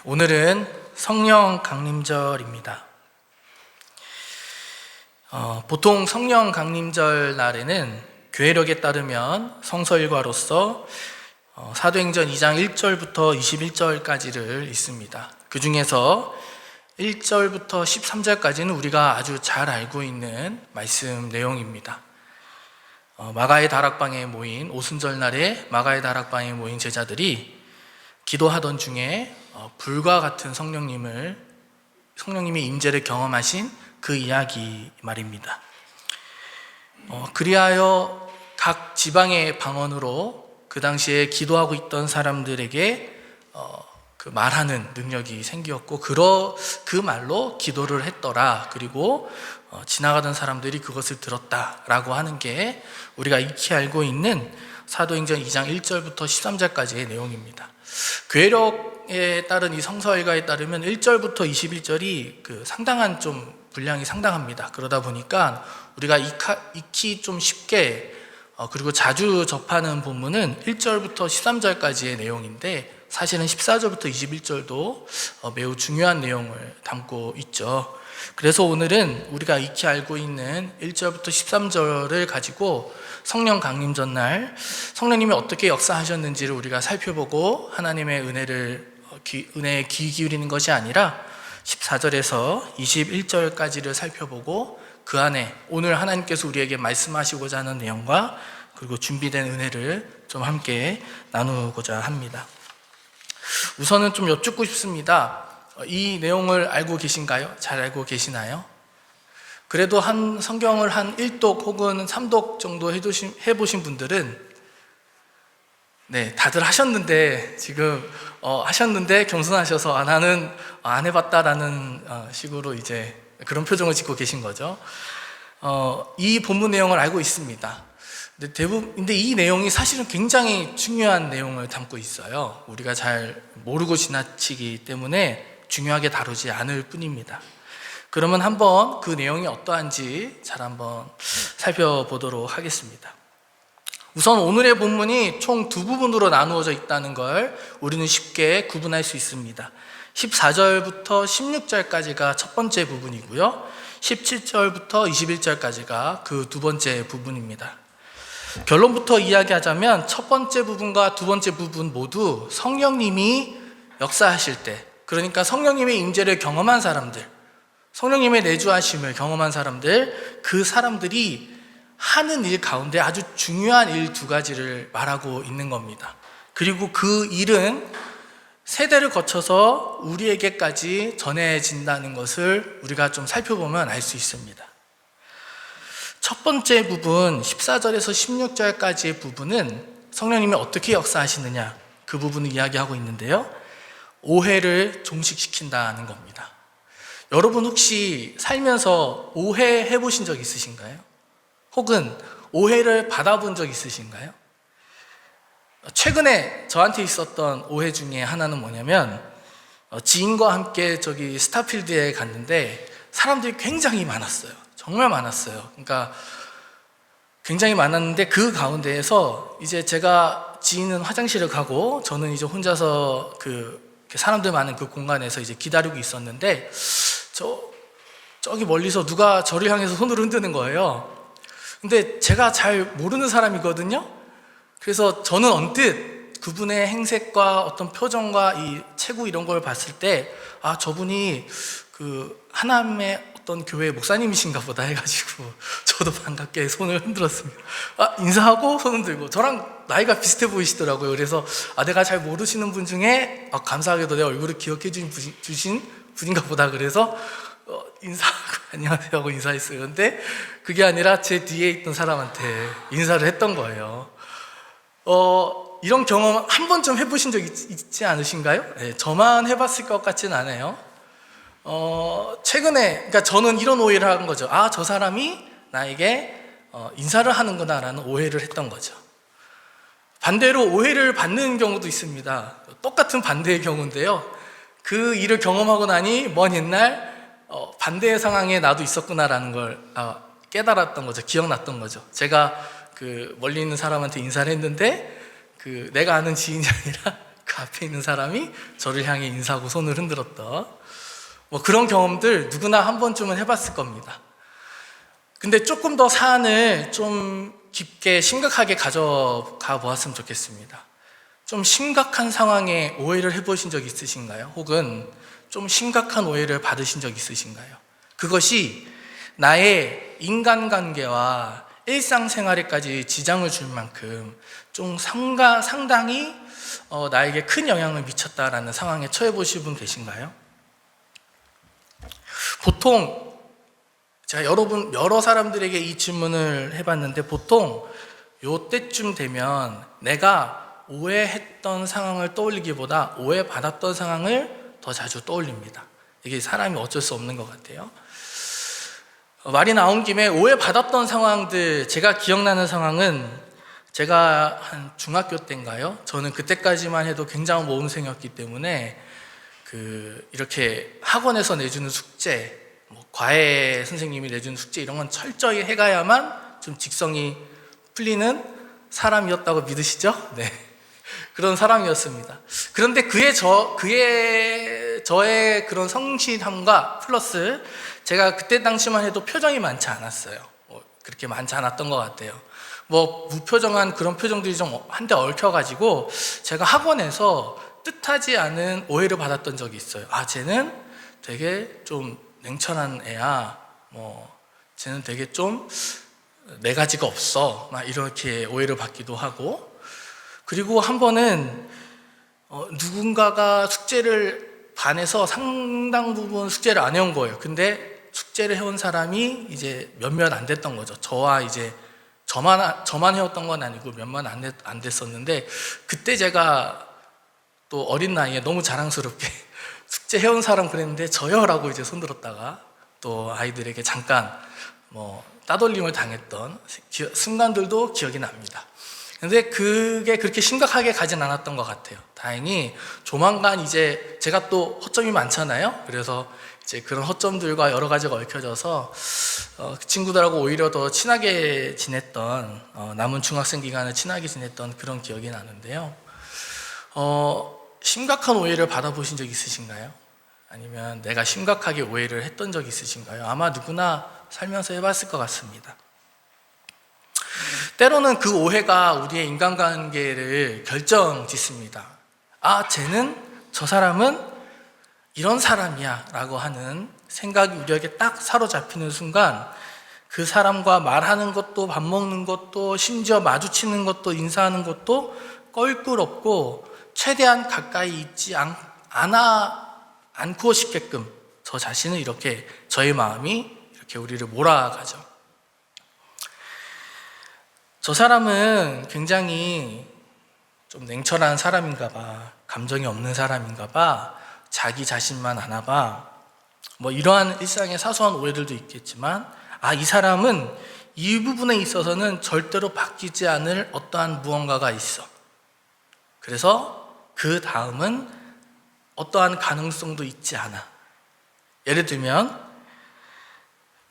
오늘은 성령 강림절입니다. 보통 성령 강림절 날에는 교회력에 따르면 성서일과로서 사도행전 2장 1절부터 21절까지를 읽습니다. 그 중에서 1절부터 13절까지는 우리가 아주 잘 알고 있는 말씀 내용입니다. 마가의 다락방에 모인 오순절 날에 마가의 다락방에 모인 제자들이 기도하던 중에 불과 같은 성령님의 임재를 경험하신 그 이야기 말입니다. 그리하여 각 지방의 방언으로 그 당시에 기도하고 있던 사람들에게 그 말하는 능력이 생겼고 그 말로 기도를 했더라. 그리고 지나가던 사람들이 그것을 들었다라고 하는 게 우리가 익히 알고 있는 사도행전 2장 1절부터 13절까지의 내용입니다. 교회력에 따른 이 성서일가에 따르면 1절부터 21절이 상당한 좀 분량이 상당합니다. 그러다 보니까 우리가 익히 좀 쉽게 그리고 자주 접하는 본문은 1절부터 13절까지의 내용인데 사실은 14절부터 21절도 매우 중요한 내용을 담고 있죠. 그래서 오늘은 우리가 익히 알고 있는 1절부터 13절을 가지고 성령 강림 전날 성령님이 어떻게 역사하셨는지를 우리가 살펴보고 하나님의 은혜에 귀 기울이는 것이 아니라 14절에서 21절까지를 살펴보고 그 안에 오늘 하나님께서 우리에게 말씀하시고자 하는 내용과 그리고 준비된 은혜를 좀 함께 나누고자 합니다. 우선은 좀 여쭙고 싶습니다. 이 내용을 알고 계신가요? 잘 알고 계시나요? 그래도 성경을 한 1독 혹은 3독 정도 해보신 분들은 다들 하셨는데 지금 하셨는데 겸손하셔서 나는 안 해봤다라는 식으로 이제 그런 표정을 짓고 계신 거죠. 이 본문 내용을 알고 있습니다. 근데 이 내용이 사실은 굉장히 중요한 내용을 담고 있어요. 우리가 잘 모르고 지나치기 때문에 중요하게 다루지 않을 뿐입니다. 그러면 한번 그 내용이 어떠한지 잘 한번 살펴보도록 하겠습니다. 우선 오늘의 본문이 총 두 부분으로 나누어져 있다는 걸 우리는 쉽게 구분할 수 있습니다. 14절부터 16절까지가 첫 번째 부분이고요. 17절부터 21절까지가 그 두 번째 부분입니다. 결론부터 이야기하자면 첫 번째 부분과 두 번째 부분 모두 성령님이 역사하실 때, 그러니까 성령님의 임재를 경험한 사람들, 성령님의 내주하심을 경험한 사람들, 그 사람들이 하는 일 가운데 아주 중요한 일 두 가지를 말하고 있는 겁니다. 그리고 그 일은 세대를 거쳐서 우리에게까지 전해진다는 것을 우리가 좀 살펴보면 알 수 있습니다. 첫 번째 부분 14절에서 16절까지의 부분은 성령님이 어떻게 역사하시느냐, 그 부분을 이야기하고 있는데요. 오해를 종식시킨다는 겁니다. 여러분 혹시 살면서 오해해 보신 적 있으신가요? 혹은 오해를 받아본 적 있으신가요? 최근에 저한테 있었던 오해 중에 하나는 뭐냐면 지인과 함께 스타필드에 갔는데 사람들이 굉장히 많았어요. 정말 많았어요. 그러니까 굉장히 많았는데 그 가운데에서 이제 제가 지인은 화장실을 가고 저는 이제 혼자서 사람들 많은 그 공간에서 이제 기다리고 있었는데 저기 멀리서 누가 저를 향해서 손을 흔드는 거예요. 근데 제가 잘 모르는 사람이거든요. 그래서 저는 언뜻 그분의 행색과 어떤 표정과 이 체구 이런 걸 봤을 때 저분이 하나님의 어떤 교회 목사님이신가 보다 해가지고 저도 반갑게 손을 흔들었습니다. 인사하고 손 흔들고 저랑 나이가 비슷해 보이시더라고요. 그래서 내가 잘 모르시는 분 중에 감사하게도 내 얼굴을 기억해 주신 분인가 보다. 그래서 인사하고 안녕하세요 하고 인사했어요. 근데 그게 아니라 제 뒤에 있던 사람한테 인사를 했던 거예요. 이런 경험 한 번쯤 해보신 적 있지 않으신가요? 네, 저만 해봤을 것 같지는 않아요. 최근에, 그러니까 저는 이런 오해를 한 거죠. 저 사람이 나에게 인사를 하는구나 라는 오해를 했던 거죠. 반대로 오해를 받는 경우도 있습니다. 똑같은 반대의 경우인데요. 그 일을 경험하고 나니 먼 옛날 반대의 상황에 나도 있었구나라는 걸 깨달았던 거죠. 기억났던 거죠. 제가 멀리 있는 사람한테 인사를 했는데 내가 아는 지인이 아니라 그 앞에 있는 사람이 저를 향해 인사하고 손을 흔들었던 뭐 그런 경험들 누구나 한 번쯤은 해봤을 겁니다. 근데 조금 더 사안을 좀 깊게 심각하게 가져가 보았으면 좋겠습니다. 좀 심각한 상황에 오해를 해보신 적 있으신가요? 혹은 좀 심각한 오해를 받으신 적 있으신가요? 그것이 나의 인간관계와 일상생활에까지 지장을 줄 만큼 좀 상당히 나에게 큰 영향을 미쳤다라는 상황에 처해 보신 분 계신가요? 보통 제가 여러 사람들에게 이 질문을 해봤는데 보통 요때쯤 되면 내가 오해했던 상황을 떠올리기보다 오해받았던 상황을 더 자주 떠올립니다. 이게 사람이 어쩔 수 없는 것 같아요. 말이 나온 김에 오해받았던 상황들, 제가 기억나는 상황은 제가 한 중학교 때인가요? 저는 그때까지만 해도 굉장한 모범생이었기 때문에 이렇게 학원에서 내주는 숙제, 과외 선생님이 내주는 숙제 이런 건 철저히 해가야만 좀 직성이 풀리는 사람이었다고 믿으시죠? 네, 그런 사람이었습니다. 그런데 저의 그런 성실함과 플러스 제가 그때 당시만 해도 표정이 많지 않았어요. 그렇게 많지 않았던 것 같아요. 무표정한 그런 표정들이 좀 한데 얽혀가지고 제가 학원에서 뜻하지 않은 오해를 받았던 적이 있어요. 쟤는 되게 좀 냉철한 애야. 쟤는 되게 좀 네 가지가 없어. 막 이렇게 오해를 받기도 하고. 그리고 한 번은 누군가가 숙제를 반에서 상당 부분 숙제를 안 해온 거예요. 근데 숙제를 해온 사람이 이제 몇몇 안 됐던 거죠. 저만 해왔던 건 아니고 몇몇 안 됐었는데 그때 제가 또 어린 나이에 너무 자랑스럽게 숙제 해온 사람 그랬는데 저요라고 이제 손들었다가 또 아이들에게 잠깐 따돌림을 당했던 순간들도 기억이 납니다. 근데 그게 그렇게 심각하게 가진 않았던 것 같아요. 다행히 조만간 이제 제가 또 허점이 많잖아요. 그래서 이제 그런 허점들과 여러 가지가 얽혀져서 그 친구들하고 오히려 더 친하게 지냈던 남은 중학생 기간을 친하게 지냈던 그런 기억이 나는데요. 심각한 오해를 받아보신 적 있으신가요? 아니면 내가 심각하게 오해를 했던 적 있으신가요? 아마 누구나 살면서 해봤을 것 같습니다. 때로는 그 오해가 우리의 인간관계를 결정짓습니다. 저 사람은 이런 사람이야 라고 하는 생각이 우리에게 딱 사로잡히는 순간 그 사람과 말하는 것도 밥 먹는 것도 심지어 마주치는 것도 인사하는 것도 껄끄럽고 최대한 가까이 있지 않고 싶게끔 저 자신은 이렇게 저의 마음이 이렇게 우리를 몰아가죠. 저 사람은 굉장히 좀 냉철한 사람인가 봐, 감정이 없는 사람인가 봐, 자기 자신만 아나 봐, 이러한 일상의 사소한 오해들도 있겠지만 이 사람은 이 부분에 있어서는 절대로 바뀌지 않을 어떠한 무언가가 있어. 그래서 그 다음은 어떠한 가능성도 있지 않아. 예를 들면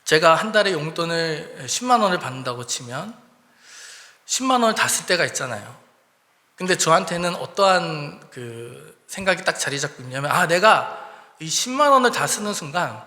제가 한 달에 용돈을 10만 원을 받는다고 치면 10만 원을 다 쓸 때가 있잖아요. 근데 저한테는 어떠한 생각이 딱 자리 잡고 있냐면 내가 이 10만 원을 다 쓰는 순간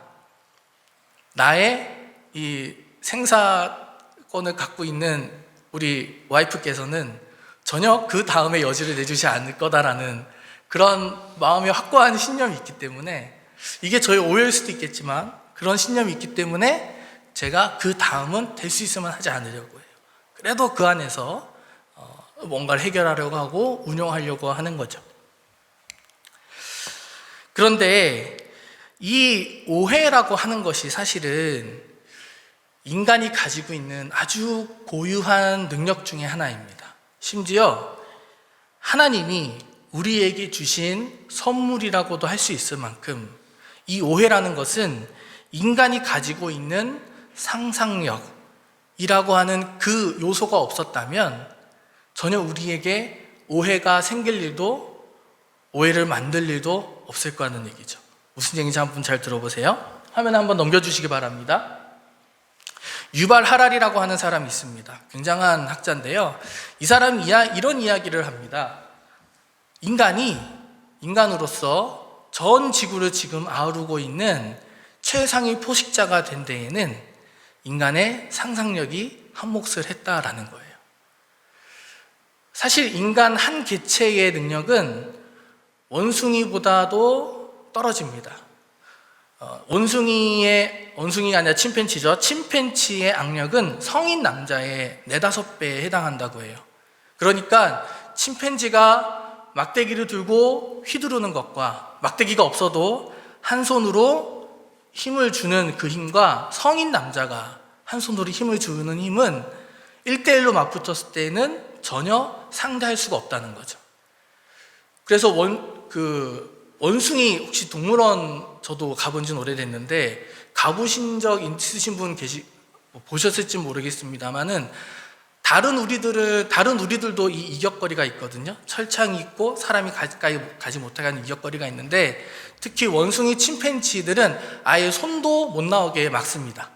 나의 이 생사권을 갖고 있는 우리 와이프께서는 전혀 그 다음에 여지를 내주지 않을 거다라는 그런 마음의 확고한 신념이 있기 때문에 이게 저의 오해일 수도 있겠지만 그런 신념이 있기 때문에 제가 그 다음은 될 수 있으면 하지 않으려고 해요. 그래도 그 안에서 뭔가를 해결하려고 하고 운영하려고 하는 거죠. 그런데 이 오해라고 하는 것이 사실은 인간이 가지고 있는 아주 고유한 능력 중에 하나입니다. 심지어 하나님이 우리에게 주신 선물이라고도 할 수 있을 만큼 이 오해라는 것은 인간이 가지고 있는 상상력이라고 하는 그 요소가 없었다면 전혀 우리에게 오해가 생길 일도 오해를 만들 일도 없을 거라는 얘기죠. 무슨 얘기인지 한번 잘 들어보세요. 화면 한번 넘겨주시기 바랍니다. 유발 하랄이라고 하는 사람이 있습니다. 굉장한 학자인데요. 이 사람이 이런 이야기를 합니다. 인간이 인간으로서 전 지구를 지금 아우르고 있는 최상위 포식자가 된 데에는 인간의 상상력이 한 몫을 했다라는 거예요. 사실 인간 한 개체의 능력은 원숭이보다도 떨어집니다. 원숭이가 아니라 침팬지죠. 침팬지의 악력은 성인 남자의 4-5배에 해당한다고 해요. 그러니까 침팬지가 막대기를 들고 휘두르는 것과 막대기가 없어도 한 손으로 힘을 주는 그 힘과 성인 남자가 한 손으로 힘을 주는 힘은 1대1로 맞붙었을 때는 전혀 상대할 수가 없다는 거죠. 그래서 원숭이 혹시 동물원 저도 가본 지는 오래됐는데 가보신 적 있으신 분 보셨을지 모르겠습니다만은 다른 우리들도 이 이격거리가 있거든요. 철창이 있고 사람이 가까이 가지 못하게 하는 이격거리가 있는데 특히 원숭이 침팬지들은 아예 손도 못 나오게 막습니다.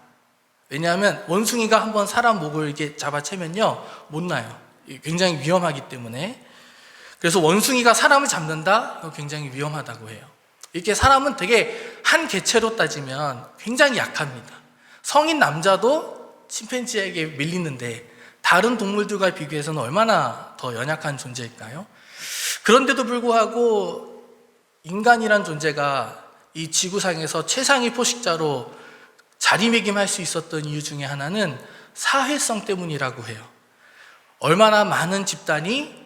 왜냐하면 원숭이가 한번 사람 목을 이렇게 잡아채면요 못 나요. 굉장히 위험하기 때문에. 그래서 원숭이가 사람을 잡는다? 굉장히 위험하다고 해요. 이렇게 사람은 되게 한 개체로 따지면 굉장히 약합니다. 성인 남자도 침팬지에게 밀리는데 다른 동물들과 비교해서는 얼마나 더 연약한 존재일까요? 그런데도 불구하고 인간이란 존재가 이 지구상에서 최상위 포식자로 자리매김할 수 있었던 이유 중에 하나는 사회성 때문이라고 해요. 얼마나 많은 집단이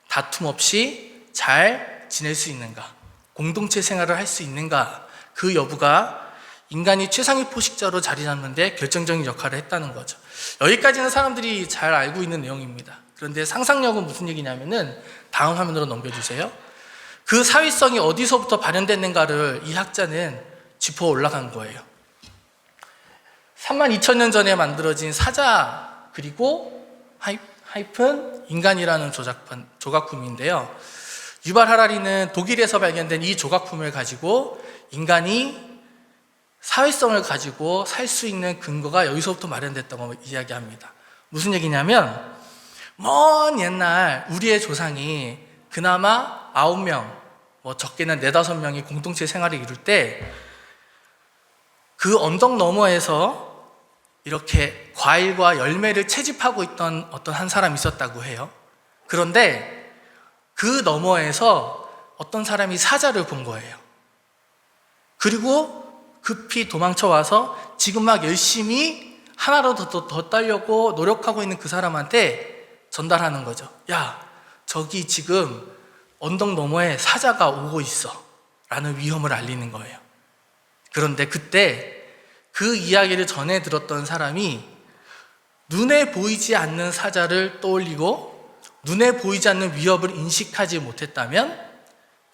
다툼 없이 잘 지낼 수 있는가, 공동체 생활을 할 수 있는가, 그 여부가 인간이 최상위 포식자로 자리 잡는데 결정적인 역할을 했다는 거죠. 여기까지는 사람들이 잘 알고 있는 내용입니다. 그런데 상상력은 무슨 얘기냐면은 다음 화면으로 넘겨주세요. 그 사회성이 어디서부터 발현됐는가를 이 학자는 짚어 올라간 거예요. 32,000년 전에 만들어진 사자 그리고 하이픈 인간이라는 조각품인데요. 유발 하라리는 독일에서 발견된 이 조각품을 가지고 인간이 사회성을 가지고 살 수 있는 근거가 여기서부터 마련됐다고 이야기합니다. 무슨 얘기냐면 먼 옛날 우리의 조상이 그나마 9명, 적게는 4-5명이 공동체 생활을 이룰 때 그 언덕 너머에서 이렇게 과일과 열매를 채집하고 있던 어떤 한 사람이 있었다고 해요. 그런데 그 너머에서 어떤 사람이 사자를 본 거예요. 그리고 급히 도망쳐 와서 지금 막 열심히 하나라도 더 따려고 노력하고 있는 그 사람한테 전달하는 거죠. 야, 저기 지금 언덕 너머에 사자가 오고 있어 라는 위험을 알리는 거예요. 그런데 그때 그 이야기를 전해 들었던 사람이 눈에 보이지 않는 사자를 떠올리고 눈에 보이지 않는 위협을 인식하지 못했다면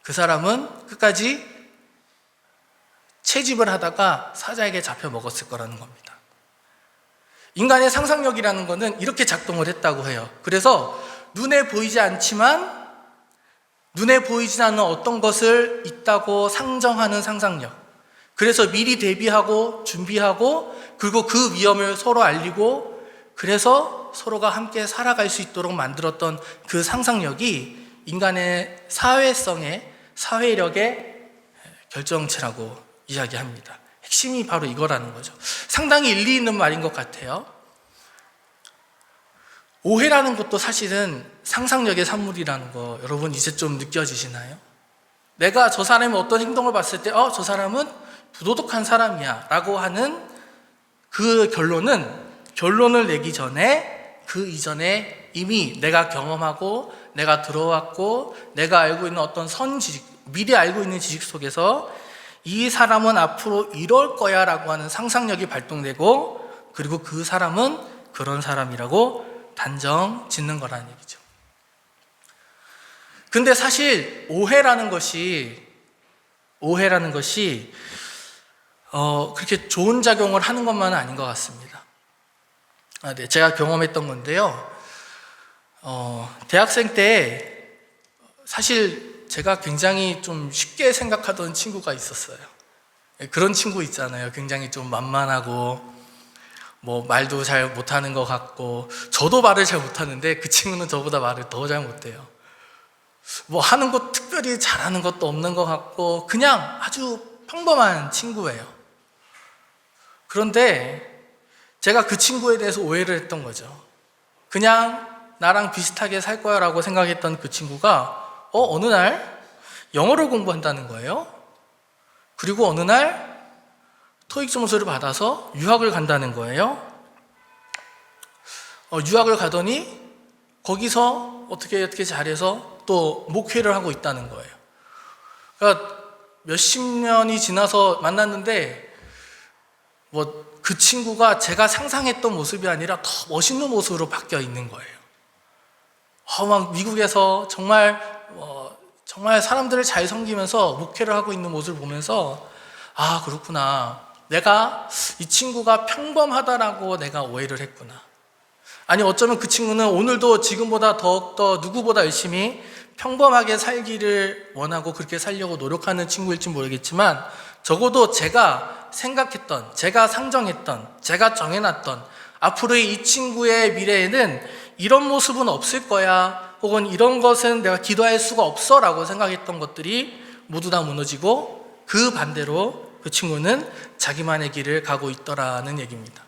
그 사람은 끝까지 채집을 하다가 사자에게 잡혀 먹었을 거라는 겁니다. 인간의 상상력이라는 것은 이렇게 작동을 했다고 해요. 그래서 눈에 보이지 않지만 눈에 보이지 않는 어떤 것을 있다고 상정하는 상상력, 그래서 미리 대비하고 준비하고 그리고 그 위험을 서로 알리고 그래서 서로가 함께 살아갈 수 있도록 만들었던 그 상상력이 인간의 사회성의 사회력의 결정체라고 이야기합니다. 핵심이 바로 이거라는 거죠. 상당히 일리 있는 말인 것 같아요. 오해라는 것도 사실은 상상력의 산물이라는 거 여러분 이제 좀 느껴지시나요? 내가 저 사람이 어떤 행동을 봤을 때 저 사람은 부도덕한 사람이야 라고 하는 그 결론을 내기 전에 그 이전에 이미 내가 경험하고 내가 들어왔고 내가 알고 있는 어떤 선지식, 미리 알고 있는 지식 속에서 이 사람은 앞으로 이럴 거야 라고 하는 상상력이 발동되고 그리고 그 사람은 그런 사람이라고 단정 짓는 거라는 얘기죠. 근데 사실 오해라는 것이 그렇게 좋은 작용을 하는 것만은 아닌 것 같습니다. 네, 제가 경험했던 건데요. 대학생 때 사실 제가 굉장히 좀 쉽게 생각하던 친구가 있었어요. 그런 친구 있잖아요. 굉장히 좀 만만하고 말도 잘 못하는 것 같고 저도 말을 잘 못하는데 그 친구는 저보다 말을 더 잘 못해요. 뭐 하는 것 특별히 잘하는 것도 없는 것 같고 그냥 아주 평범한 친구예요. 그런데 제가 그 친구에 대해서 오해를 했던 거죠. 그냥 나랑 비슷하게 살 거야 라고 생각했던 그 친구가 어느 날 영어를 공부한다는 거예요. 그리고 어느 날 토익 점수를 받아서 유학을 간다는 거예요. 유학을 가더니 거기서 어떻게 잘해서 또 목회를 하고 있다는 거예요. 그러니까 몇십 년이 지나서 만났는데 뭐 그 친구가 제가 상상했던 모습이 아니라 더 멋있는 모습으로 바뀌어 있는 거예요. 막 미국에서 정말 사람들을 잘 섬기면서 목회를 하고 있는 모습을 보면서 그렇구나. 내가 이 친구가 평범하다라고 내가 오해를 했구나. 아니 어쩌면 그 친구는 오늘도 지금보다 더욱더 누구보다 열심히 평범하게 살기를 원하고 그렇게 살려고 노력하는 친구일지 모르겠지만 적어도 제가 생각했던, 제가 상정했던, 제가 정해놨던 앞으로의 이 친구의 미래에는 이런 모습은 없을 거야 혹은 이런 것은 내가 기도할 수가 없어 라고 생각했던 것들이 모두 다 무너지고 그 반대로 그 친구는 자기만의 길을 가고 있더라는 얘기입니다.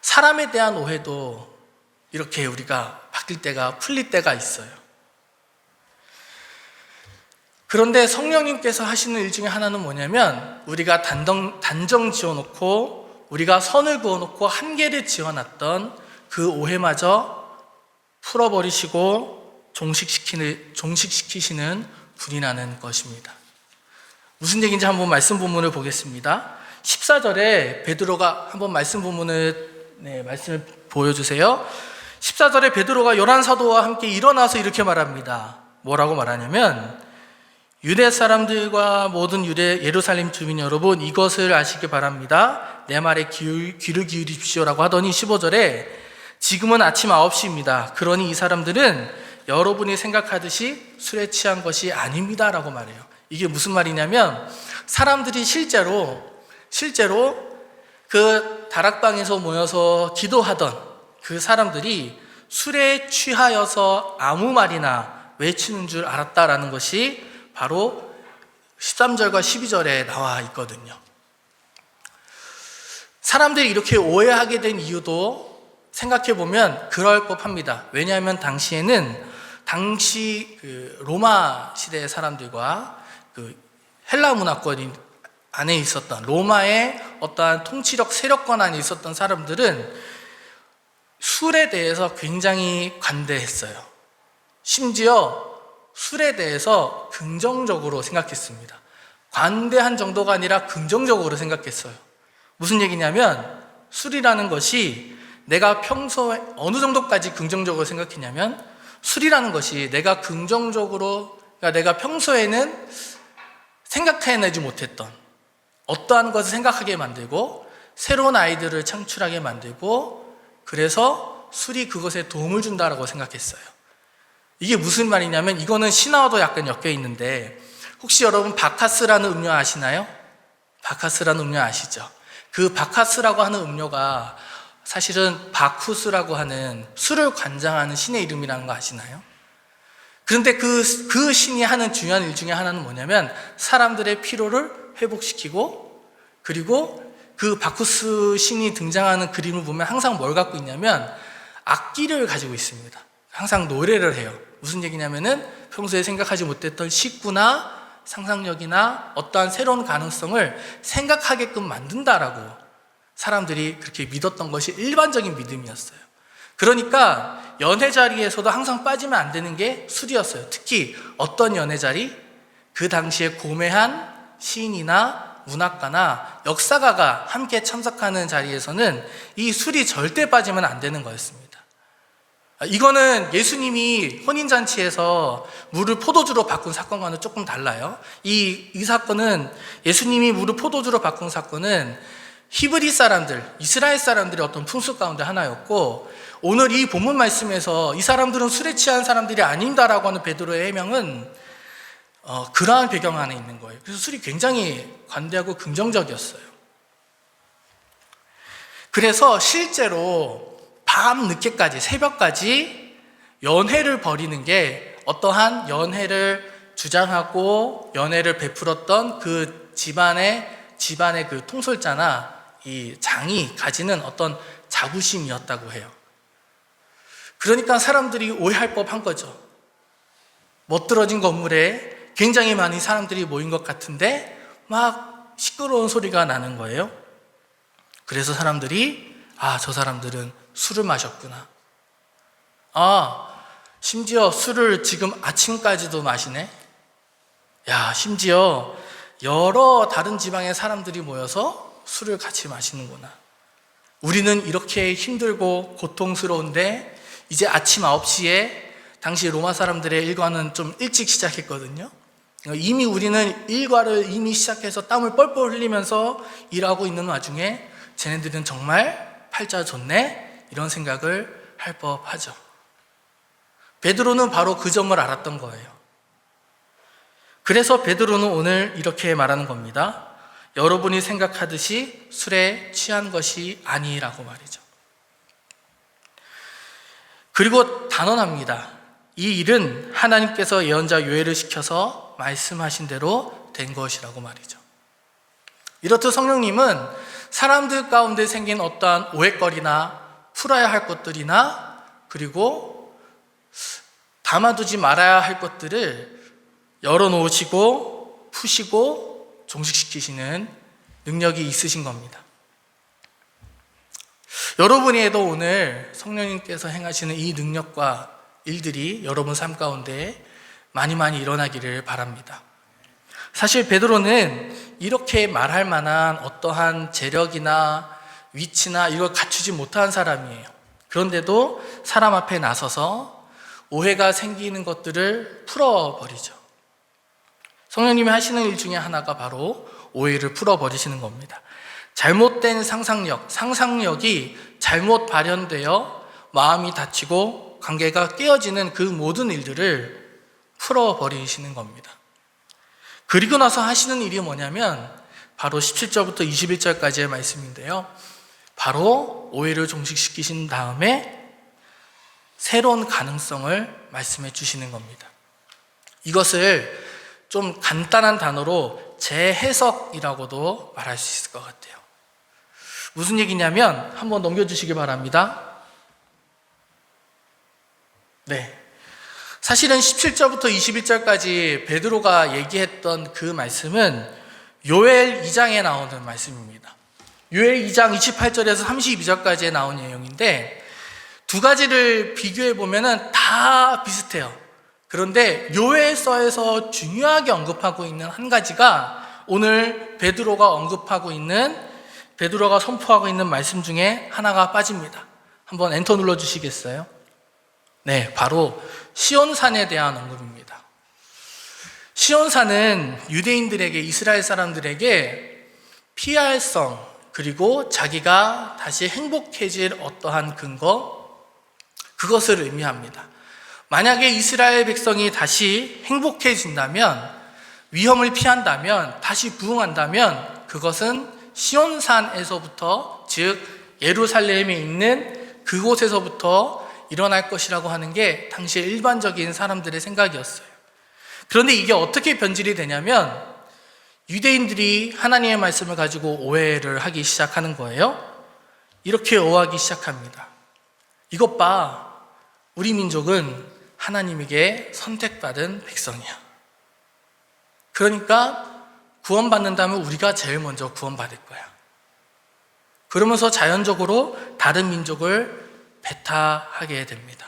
사람에 대한 오해도 이렇게 우리가 바뀔 때가 풀릴 때가 있어요. 그런데 성령님께서 하시는 일 중에 하나는 뭐냐면 우리가 단정 지어놓고 우리가 선을 그어놓고 한계를 지어놨던 그 오해마저 풀어버리시고 종식시키시는 불이 나는 것입니다. 무슨 얘기인지 한번 말씀 본문을 보겠습니다. 14절에 베드로가 한번 말씀을 보여주세요. 14절에 베드로가 열한 사도와 함께 일어나서 이렇게 말합니다. 뭐라고 말하냐면 유대 사람들과 모든 예루살렘 주민 여러분 이것을 아시기 바랍니다. 내 말에 귀를 기울이십시오라고 하더니 15절에 지금은 아침 9시입니다. 그러니 이 사람들은 여러분이 생각하듯이 술에 취한 것이 아닙니다 라고 말해요. 이게 무슨 말이냐면 사람들이 실제로 그 다락방에서 모여서 기도하던 그 사람들이 술에 취하여서 아무 말이나 외치는 줄 알았다라는 것이 바로 13절과 12절에 나와 있거든요. 사람들이 이렇게 오해하게 된 이유도 생각해보면 그럴 법합니다. 왜냐하면 당시 로마 시대의 사람들과 그 헬라 문화권 안에 있었던 로마의 어떠한 통치력 세력권 안에 있었던 사람들은 술에 대해서 굉장히 관대했어요. 심지어 술에 대해서 긍정적으로 생각했습니다. 관대한 정도가 아니라 긍정적으로 생각했어요. 무슨 얘기냐면 술이라는 것이 내가 평소에 어느 정도까지 긍정적으로 생각했냐면 술이라는 것이 내가 내가 평소에는 생각해내지 못했던 어떠한 것을 생각하게 만들고 새로운 아이디어를 창출하게 만들고 그래서 술이 그것에 도움을 준다라고 생각했어요. 이게 무슨 말이냐면 이거는 신화와도 약간 엮여 있는데 혹시 여러분 바카스라는 음료 아시나요? 바카스라는 음료 아시죠? 그 바카스라고 하는 음료가 사실은 바쿠스라고 하는 술을 관장하는 신의 이름이라는 거 아시나요? 그런데 그 신이 하는 중요한 일 중에 하나는 뭐냐면 사람들의 피로를 회복시키고 그리고 그 바쿠스 신이 등장하는 그림을 보면 항상 뭘 갖고 있냐면 악기를 가지고 있습니다. 항상 노래를 해요. 무슨 얘기냐면은 평소에 생각하지 못했던 식구나 상상력이나 어떠한 새로운 가능성을 생각하게끔 만든다라고 사람들이 그렇게 믿었던 것이 일반적인 믿음이었어요. 그러니까 연애 자리에서도 항상 빠지면 안 되는 게 술이었어요. 특히 어떤 연애 자리? 그 당시에 고매한 시인이나 문학가나 역사가가 함께 참석하는 자리에서는 이 술이 절대 빠지면 안 되는 거였습니다. 이거는 예수님이 혼인잔치에서 물을 포도주로 바꾼 사건과는 조금 달라요. 이 사건은 예수님이 물을 포도주로 바꾼 사건은 히브리 사람들, 이스라엘 사람들의 어떤 풍습 가운데 하나였고 오늘 이 본문 말씀에서 이 사람들은 술에 취한 사람들이 아닌다라고 하는 베드로의 해명은 그러한 배경 안에 있는 거예요. 그래서 술이 굉장히 관대하고 긍정적이었어요. 그래서 실제로 밤 늦게까지 새벽까지 연회를 벌이는 게 어떠한 연회를 주장하고 연회를 베풀었던 그 집안의 그 통솔자나 이 장이 가지는 어떤 자부심이었다고 해요. 그러니까 사람들이 오해할 법한 거죠. 멋들어진 건물에 굉장히 많은 사람들이 모인 것 같은데 막 시끄러운 소리가 나는 거예요. 그래서 사람들이 저 사람들은 술을 마셨구나. 심지어 술을 지금 아침까지도 마시네. 심지어 여러 다른 지방의 사람들이 모여서 술을 같이 마시는구나. 우리는 이렇게 힘들고 고통스러운데 이제 아침 9시에 당시 로마 사람들의 일과는 좀 일찍 시작했거든요. 이미 우리는 일과를 이미 시작해서 땀을 뻘뻘 흘리면서 일하고 있는 와중에 쟤네들은 정말 팔자 좋네? 이런 생각을 할 법하죠. 베드로는 바로 그 점을 알았던 거예요. 그래서 베드로는 오늘 이렇게 말하는 겁니다. 여러분이 생각하듯이 술에 취한 것이 아니라고 말이죠. 그리고 단언합니다. 이 일은 하나님께서 예언자 요엘을 시켜서 말씀하신 대로 된 것이라고 말이죠. 이렇듯 성령님은 사람들 가운데 생긴 어떠한 오해거리나 풀어야 할 것들이나 그리고 담아두지 말아야 할 것들을 열어놓으시고 푸시고 종식시키시는 능력이 있으신 겁니다. 여러분에도 오늘 성령님께서 행하시는 이 능력과 일들이 여러분 삶 가운데 많이 일어나기를 바랍니다. 사실 베드로는 이렇게 말할 만한 어떠한 재력이나 위치나 이걸 갖추지 못한 사람이에요. 그런데도 사람 앞에 나서서 오해가 생기는 것들을 풀어버리죠. 성령님이 하시는 일 중에 하나가 바로 오해를 풀어버리시는 겁니다. 잘못된 상상력이 잘못 발현되어 마음이 다치고 관계가 깨어지는 그 모든 일들을 풀어버리시는 겁니다. 그리고 나서 하시는 일이 뭐냐면 바로 17절부터 21절까지의 말씀인데요. 바로 오해를 종식시키신 다음에 새로운 가능성을 말씀해 주시는 겁니다. 이것을 좀 간단한 단어로 재해석이라고도 말할 수 있을 것 같아요. 무슨 얘기냐면 한번 넘겨주시기 바랍니다. 네. 사실은 17절부터 21절까지 베드로가 얘기했던 그 말씀은 요엘 2장에 나오는 말씀입니다. 요엘 2장 28절에서 32절까지에 나온 내용인데 두 가지를 비교해 보면은 다 비슷해요. 그런데 요엘서에서 중요하게 언급하고 있는 한 가지가 오늘 베드로가 선포하고 있는 말씀 중에 하나가 빠집니다. 한번 엔터 눌러주시겠어요? 네, 바로 시온산에 대한 언급입니다. 시온산은 유대인들에게, 이스라엘 사람들에게 피할성, 그리고 자기가 다시 행복해질 어떠한 근거, 그것을 의미합니다. 만약에 이스라엘 백성이 다시 행복해진다면, 위험을 피한다면, 다시 부흥한다면 그것은 시온산에서부터, 즉 예루살렘에 있는 그곳에서부터 일어날 것이라고 하는 게 당시의 일반적인 사람들의 생각이었어요. 그런데 이게 어떻게 변질이 되냐면 유대인들이 하나님의 말씀을 가지고 오해를 하기 시작하는 거예요. 이렇게 오해하기 시작합니다. 이것 봐, 우리 민족은 하나님에게 선택받은 백성이야. 그러니까 구원받는다면 우리가 제일 먼저 구원받을 거야. 그러면서 자연적으로 다른 민족을 배타하게 됩니다.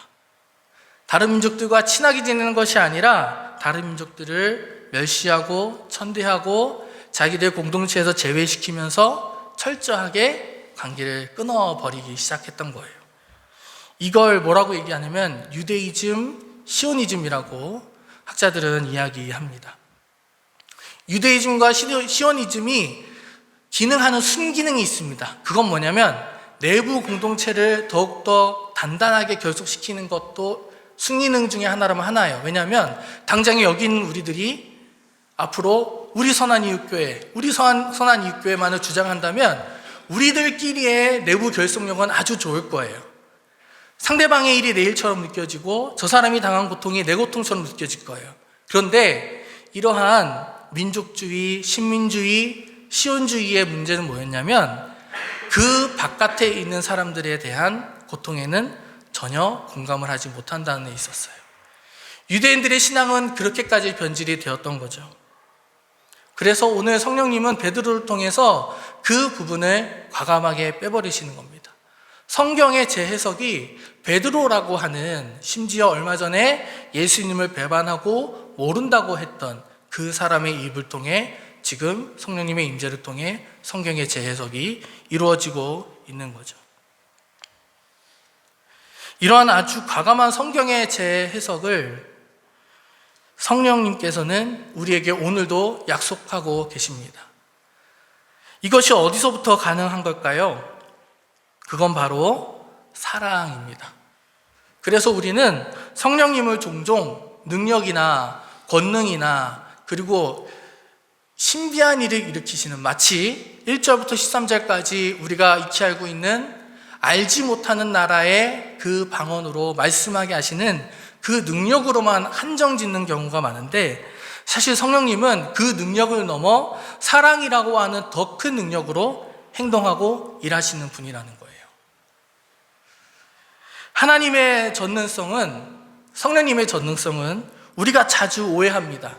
다른 민족들과 친하게 지내는 것이 아니라 다른 민족들을 멸시하고 천대하고 자기들 공동체에서 제외시키면서 철저하게 관계를 끊어버리기 시작했던 거예요. 이걸 뭐라고 얘기하냐면 유대이즘, 시오니즘이라고 학자들은 이야기합니다. 유대이즘과 시오니즘이 기능하는 순기능이 있습니다. 그건 뭐냐면 내부 공동체를 더욱더 단단하게 결속시키는 것도 순기능 중에 하나예요. 왜냐하면 당장에 여기 있는 우리들이 앞으로 우리 선한 이웃교회만을 주장한다면 우리들끼리의 내부 결속력은 아주 좋을 거예요. 상대방의 일이 내 일처럼 느껴지고 저 사람이 당한 고통이 내 고통처럼 느껴질 거예요. 그런데 이러한 민족주의, 신민주의, 시온주의의 문제는 뭐였냐면 그 바깥에 있는 사람들에 대한 고통에는 전혀 공감을 하지 못한다는 데 있었어요. 유대인들의 신앙은 그렇게까지 변질이 되었던 거죠. 그래서 오늘 성령님은 베드로를 통해서 그 부분을 과감하게 빼버리시는 겁니다. 성경의 재해석이 베드로라고 하는, 심지어 얼마 전에 예수님을 배반하고 모른다고 했던 그 사람의 입을 통해 지금 성령님의 임재를 통해 성경의 재해석이 이루어지고 있는 거죠. 이러한 아주 과감한 성경의 재해석을 성령님께서는 우리에게 오늘도 약속하고 계십니다. 이것이 어디서부터 가능한 걸까요? 그건 바로 사랑입니다. 그래서 우리는 성령님을 종종 능력이나 권능이나 그리고 신비한 일을 일으키시는, 마치 1절부터 13절까지 우리가 익히 알고 있는 알지 못하는 나라의 그 방언으로 말씀하게 하시는 그 능력으로만 한정 짓는 경우가 많은데, 사실 성령님은 그 능력을 넘어 사랑이라고 하는 더 큰 능력으로 행동하고 일하시는 분이라는 거예요. 하나님의 전능성은, 성령님의 전능성은 우리가 자주 오해합니다.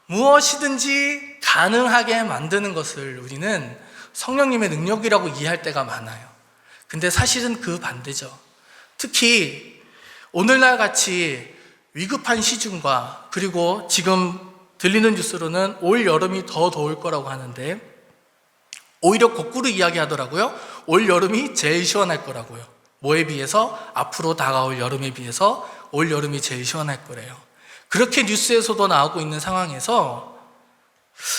무엇이든지 가능하게 만드는 것을 우리는 성령님의 능력이라고 이해할 때가 많아요. 근데 사실은 그 반대죠. 특히 오늘날 같이 위급한 시즌과, 그리고 지금 들리는 뉴스로는 올 여름이 더 더울 거라고 하는데 오히려 거꾸로 이야기하더라고요. 올 여름이 제일 시원할 거라고요. 뭐에 비해서? 앞으로 다가올 여름에 비해서 올 여름이 제일 시원할 거래요. 그렇게 뉴스에서도 나오고 있는 상황에서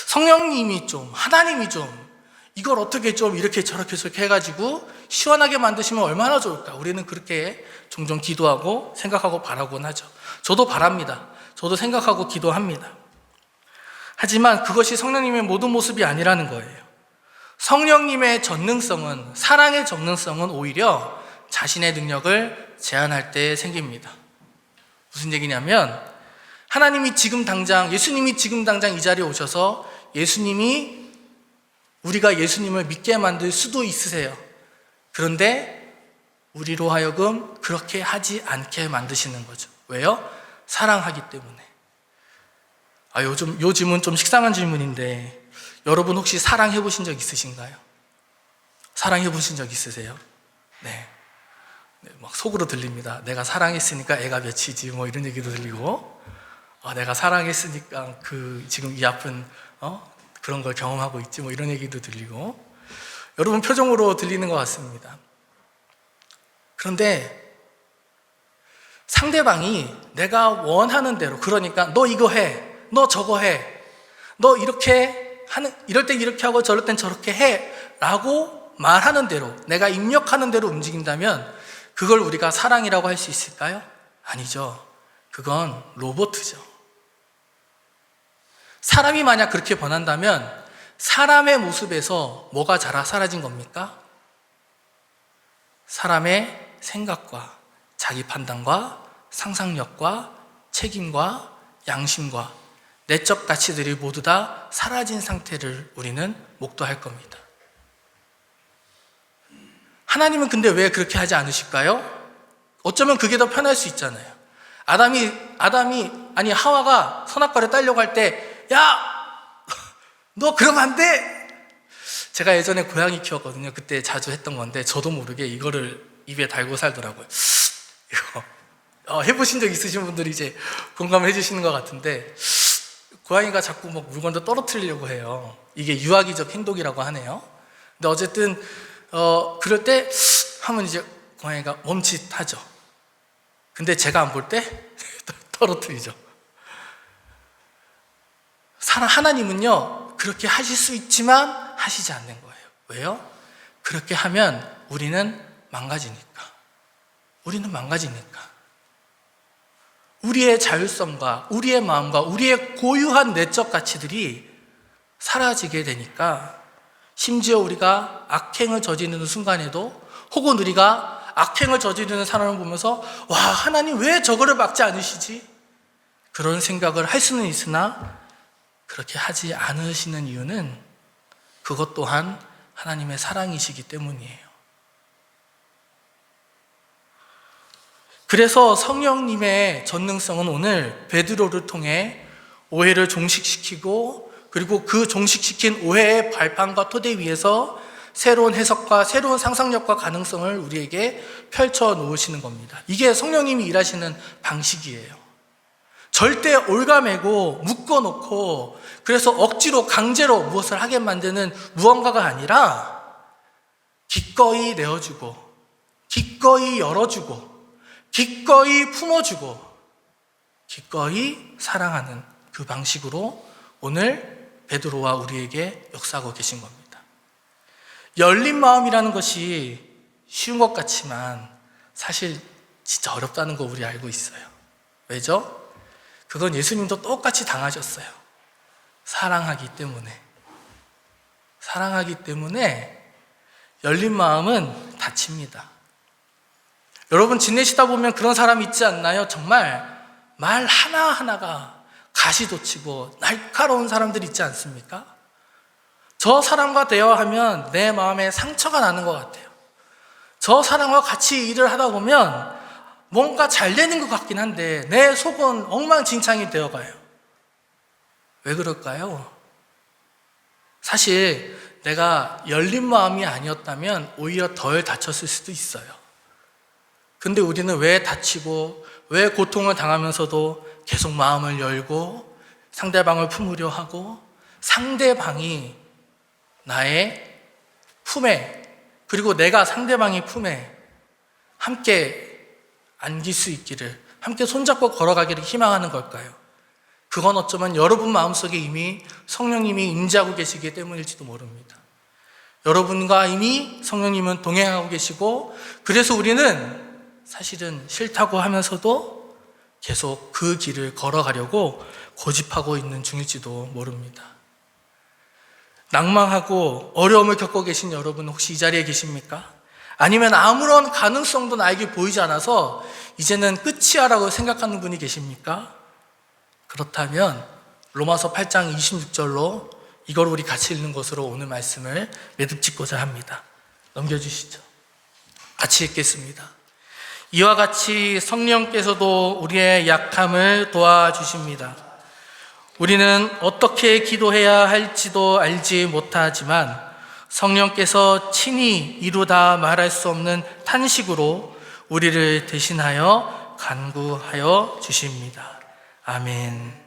성령님이 좀, 하나님이 좀 이걸 어떻게 좀 이렇게 저렇게 해가지고 시원하게 만드시면 얼마나 좋을까? 우리는 그렇게 종종 기도하고 생각하고 바라곤 하죠. 저도 바랍니다. 저도 생각하고 기도합니다. 하지만 그것이 성령님의 모든 모습이 아니라는 거예요. 성령님의 전능성은, 사랑의 전능성은 오히려 자신의 능력을 제한할 때 생깁니다. 무슨 얘기냐면, 하나님이 지금 당장, 예수님이 지금 당장 이 자리에 오셔서 우리가 예수님을 믿게 만들 수도 있으세요. 그런데 우리로 하여금 그렇게 하지 않게 만드시는 거죠. 왜요? 사랑하기 때문에. 요즘은 좀 식상한 질문인데, 여러분 혹시 사랑해 보신 적 있으신가요? 사랑해 보신 적 있으세요? 네. 막 속으로 들립니다. 내가 사랑했으니까 애가 몇이지, 뭐 이런 얘기도 들리고, 내가 사랑했으니까 지금 이 아픈 그런 걸 경험하고 있지, 뭐 이런 얘기도 들리고, 여러분 표정으로 들리는 것 같습니다. 그런데 상대방이 내가 원하는 대로, 그러니까 너 이거 해, 너 저거 해, 너 이럴 땐 이렇게 하고 저럴 땐 저렇게 해 라고 말하는 대로, 내가 입력하는 대로 움직인다면 그걸 우리가 사랑이라고 할 수 있을까요? 아니죠. 그건 로봇이죠. 사람이 만약 그렇게 변한다면 사람의 모습에서 뭐가 사라진 겁니까? 사람의 생각과 자기 판단과 상상력과 책임과 양심과 내적 가치들이 모두 다 사라진 상태를 우리는 목도할 겁니다. 하나님은 근데 왜 그렇게 하지 않으실까요? 어쩌면 그게 더 편할 수 있잖아요. 하와가 선악과를 따려고 할 때, 야! 너 그러면 안 돼! 제가 예전에 고양이 키웠거든요. 그때 자주 했던 건데 저도 모르게 이거를 입에 달고 살더라고요. 이거 해보신 적 있으신 분들이 이제 공감해 주시는 것 같은데, 고양이가 자꾸 막 물건도 떨어뜨리려고 해요. 이게 유아기적 행동이라고 하네요. 근데 어쨌든 그럴 때 하면 이제 고양이가 멈칫하죠. 근데 제가 안 볼 때 떨어뜨리죠. 하나님은요, 그렇게 하실 수 있지만 하시지 않는 거예요. 왜요? 그렇게 하면 우리는 망가지니까. 우리의 자율성과 우리의 마음과 우리의 고유한 내적 가치들이 사라지게 되니까, 심지어 우리가 악행을 저지르는 순간에도, 혹은 우리가 악행을 저지르는 사람을 보면서 와, 하나님 왜 저거를 막지 않으시지? 그런 생각을 할 수는 있으나 그렇게 하지 않으시는 이유는 그것 또한 하나님의 사랑이시기 때문이에요. 그래서 성령님의 전능성은 오늘 베드로를 통해 오해를 종식시키고, 그리고 그 종식시킨 오해의 발판과 토대 위에서 새로운 해석과 새로운 상상력과 가능성을 우리에게 펼쳐 놓으시는 겁니다. 이게 성령님이 일하시는 방식이에요. 절대 올가매고 묶어놓고 그래서 억지로 강제로 무엇을 하게 만드는 무언가가 아니라 기꺼이 내어주고, 기꺼이 열어주고, 기꺼이 품어주고, 기꺼이 사랑하는 그 방식으로 오늘 베드로와 우리에게 역사하고 계신 겁니다. 열린 마음이라는 것이 쉬운 것 같지만 사실 진짜 어렵다는 거 우리 알고 있어요. 왜죠? 그건 예수님도 똑같이 당하셨어요. 사랑하기 때문에. 사랑하기 때문에 열린 마음은 닫힙니다. 여러분 지내시다 보면 그런 사람 있지 않나요? 정말 말 하나하나가 가시돋치고 날카로운 사람들 있지 않습니까? 저 사람과 대화하면 내 마음에 상처가 나는 것 같아요. 저 사람과 같이 일을 하다 보면 뭔가 잘 되는 것 같긴 한데 내 속은 엉망진창이 되어가요. 왜 그럴까요? 사실 내가 열린 마음이 아니었다면 오히려 덜 다쳤을 수도 있어요. 근데 우리는 왜 다치고 왜 고통을 당하면서도 계속 마음을 열고 상대방을 품으려 하고 상대방이 나의 품에, 그리고 내가 상대방의 품에 함께 안길 수 있기를, 함께 손잡고 걸어가기를 희망하는 걸까요? 그건 어쩌면 여러분 마음속에 이미 성령님이 임재하고 계시기 때문일지도 모릅니다. 여러분과 이미 성령님은 동행하고 계시고, 그래서 우리는 사실은 싫다고 하면서도 계속 그 길을 걸어가려고 고집하고 있는 중일지도 모릅니다. 낭망하고 어려움을 겪고 계신 여러분 혹시 이 자리에 계십니까? 아니면 아무런 가능성도 나에게 보이지 않아서 이제는 끝이야라고 생각하는 분이 계십니까? 그렇다면 로마서 8장 26절로 이걸 우리 같이 읽는 것으로 오늘 말씀을 매듭짓고자 합니다. 넘겨주시죠. 같이 읽겠습니다. 이와 같이 성령께서도 우리의 약함을 도와주십니다. 우리는 어떻게 기도해야 할지도 알지 못하지만 성령께서 친히 이루다 말할 수 없는 탄식으로 우리를 대신하여 간구하여 주십니다. 아멘.